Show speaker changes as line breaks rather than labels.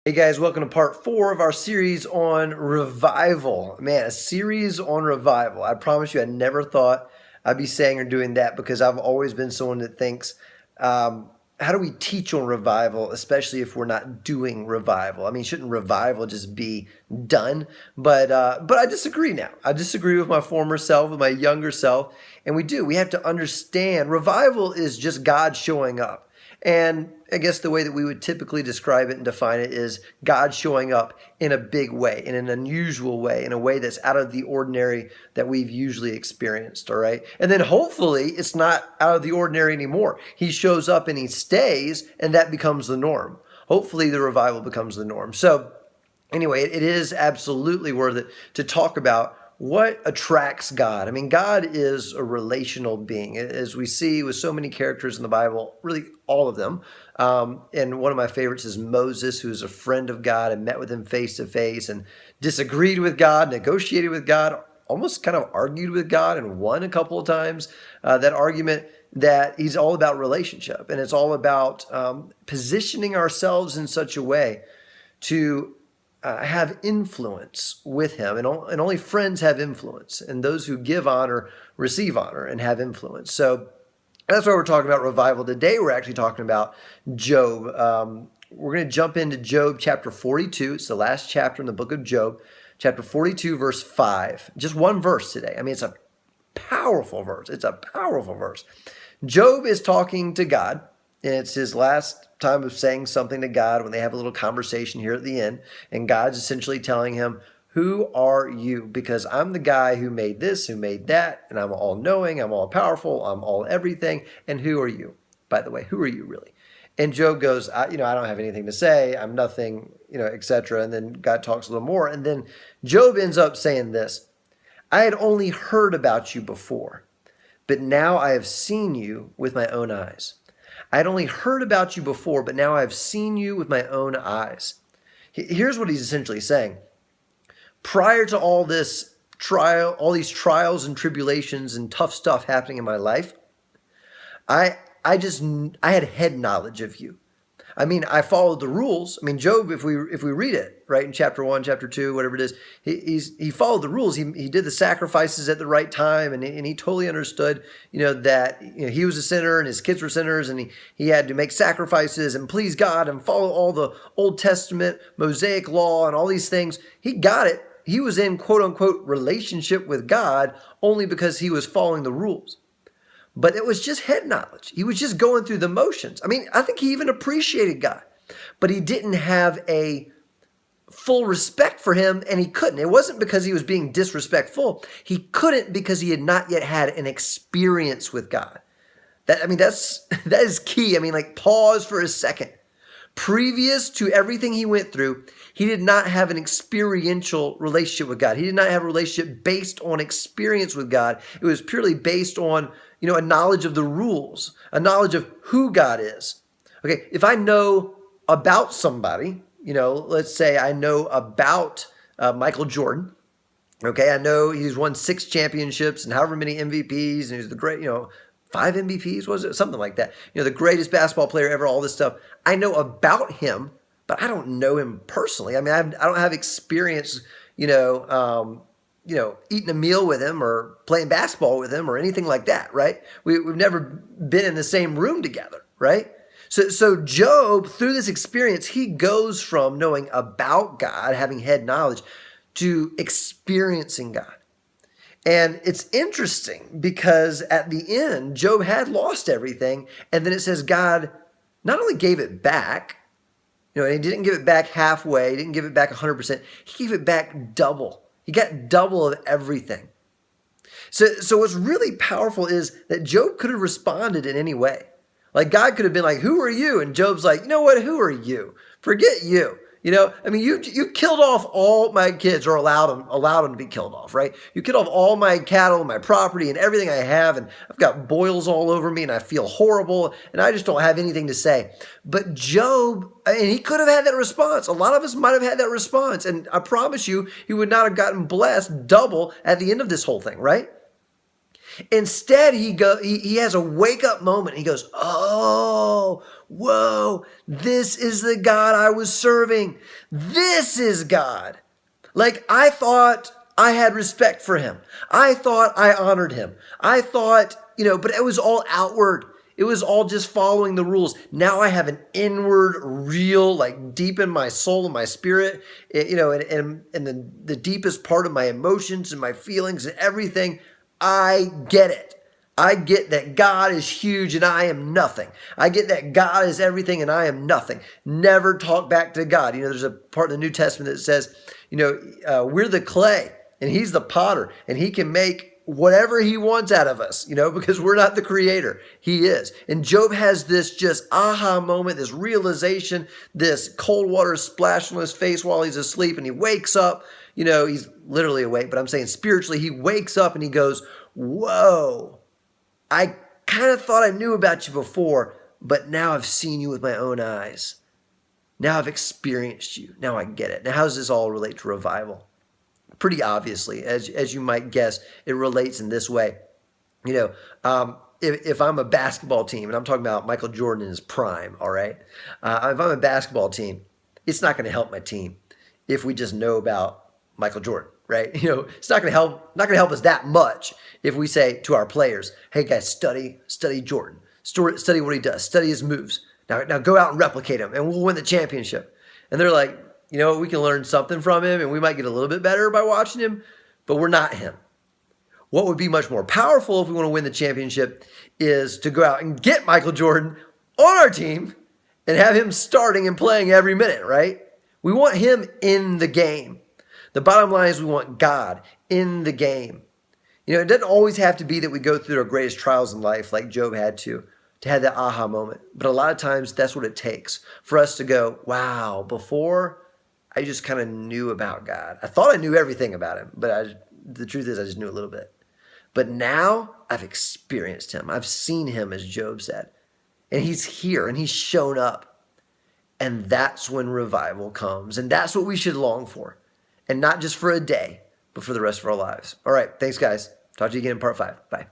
Hey guys, welcome to part 4 of our series on revival. Man, a series on revival. I promise you, I never thought I'd be saying or doing that because I've always been someone that thinks, how do we teach on revival, especially if we're not doing revival? I mean, shouldn't revival just be done? But I disagree now. I disagree with my former self, with my younger self, and we do. We have to understand revival is just God showing up. And I guess the way that we would typically describe it and define it is God showing up in a big way, in an unusual way, in a way that's out of the ordinary that we've usually experienced, all right? And then hopefully it's not out of the ordinary anymore. He shows up and he stays, and that becomes the norm. Hopefully the revival becomes the norm. So anyway, it is absolutely worth it to talk about what attracts God. I mean, God is a relational being, as we see with so many characters in the Bible, really all of them. And one of my favorites is Moses, who's a friend of God and met with him face to face and disagreed with God, negotiated with God, almost kind of argued with God and won a couple of times. That argument that he's all about relationship, and it's all about positioning ourselves in such a way to have influence with him, and only friends have influence, and those who give honor receive honor and have influence. So that's why we're talking about revival today. We're actually talking about Job. We're going to jump into Job chapter 42. It's the last chapter in the book of Job, chapter 42, verse 5. Just one verse today. I mean, it's a powerful verse. It's a powerful verse. Job is talking to God. And it's his last time of saying something to God when they have a little conversation here at the end. And God's essentially telling him, who are you? Because I'm the guy who made this, who made that, and I'm all knowing, I'm all powerful, I'm all everything. And who are you? By the way, who are you really? And Job goes, I don't have anything to say. I'm nothing, etc. And then God talks a little more. And then Job ends up saying this, I had only heard about you before, but now I have seen you with my own eyes. I had only heard about you before, but now I've seen you with my own eyes. Here's what he's essentially saying. Prior to all this trial, all these trials and tribulations and tough stuff happening in my life, I had head knowledge of you. I mean, I followed the rules. I mean, Job, if we read it, right, in chapter 1, chapter 2, whatever it is, he followed the rules. He did the sacrifices at the right time, and he totally understood, that he was a sinner and his kids were sinners, and he had to make sacrifices and please God and follow all the Old Testament Mosaic law and all these things. He got it. He was in quote unquote relationship with God only because he was following the rules. But it was just head knowledge. He was just going through the motions. I mean, I think he even appreciated God, but he didn't have a full respect for him, and he couldn't. It wasn't because he was being disrespectful. He couldn't because he had not yet had an experience with God. That is key. I mean, like, pause for a second. Previous to everything he went through, he did not have an experiential relationship with God. He did not have a relationship based on experience with God. It was purely based on, a knowledge of the rules, a knowledge of who God is. Okay, if I know about somebody, let's say I know about Michael Jordan. Okay, I know he's won 6 championships and however many MVPs, and he's the great, 5 MVPs, was it? Something like that. The greatest basketball player ever, all this stuff. I know about him, but I don't know him personally. I mean, I don't have experience, eating a meal with him or playing basketball with him or anything like that, right? We've never been in the same room together, right? So Job, through this experience, he goes from knowing about God, having head knowledge, to experiencing God. And it's interesting because at the end, Job had lost everything. And then it says God not only gave it back, he didn't give it back halfway, he didn't give it back 100%. He gave it back double. He got double of everything. So what's really powerful is that Job could have responded in any way. Like, God could have been like, who are you? And Job's like, you know what? Who are you? Forget you. You killed off all my kids, or allowed them to be killed off, right? You killed off all my cattle, my property, and everything I have, and I've got boils all over me, and I feel horrible, and I just don't have anything to say. But Job, and he could have had that response. A lot of us might have had that response, and I promise you, he would not have gotten blessed double at the end of this whole thing, right? Instead, he has a wake up moment. He goes, "Oh, whoa, this is the God I was serving. This is God." Like, I thought I had respect for him. I thought I honored him. I thought, but it was all outward. It was all just following the rules. Now I have an inward, real, like deep in my soul and my spirit, and the deepest part of my emotions and my feelings and everything. I get it. I get that God is huge and I am nothing. I get that God is everything and I am nothing. Never talk back to God. There's a part in the New Testament that says, we're the clay and he's the potter and he can make whatever he wants out of us, because we're not the creator. He is. And Job has this just aha moment, this realization, this cold water splash on his face while he's asleep, and he wakes up. He's literally awake, but I'm saying spiritually, he wakes up and he goes, "Whoa, I kind of thought I knew about you before, but now I've seen you with my own eyes. Now I've experienced you. Now I get it." Now, how does this all relate to revival? Pretty obviously, as you might guess, it relates in this way. If I'm a basketball team, and I'm talking about Michael Jordan in his prime, all right? If I'm a basketball team, it's not going to help my team if we just know about Michael Jordan, right? It's not going to help us that much if we say to our players, "Hey guys, study Jordan, study what he does, study his moves. Now go out and replicate him, and we'll win the championship." And they're like, we can learn something from him and we might get a little bit better by watching him, but we're not him. What would be much more powerful if we want to win the championship is to go out and get Michael Jordan on our team and have him starting and playing every minute, right? We want him in the game. The bottom line is we want God in the game. It doesn't always have to be that we go through our greatest trials in life like Job had to have that aha moment. But a lot of times that's what it takes for us to go, "Wow, before I just kind of knew about God. I thought I knew everything about him, but the truth is I just knew a little bit. But now I've experienced him. I've seen him," as Job said. And he's here and he's shown up. And that's when revival comes. And that's what we should long for. And not just for a day, but for the rest of our lives. All right. Thanks, guys. Talk to you again in part 5. Bye.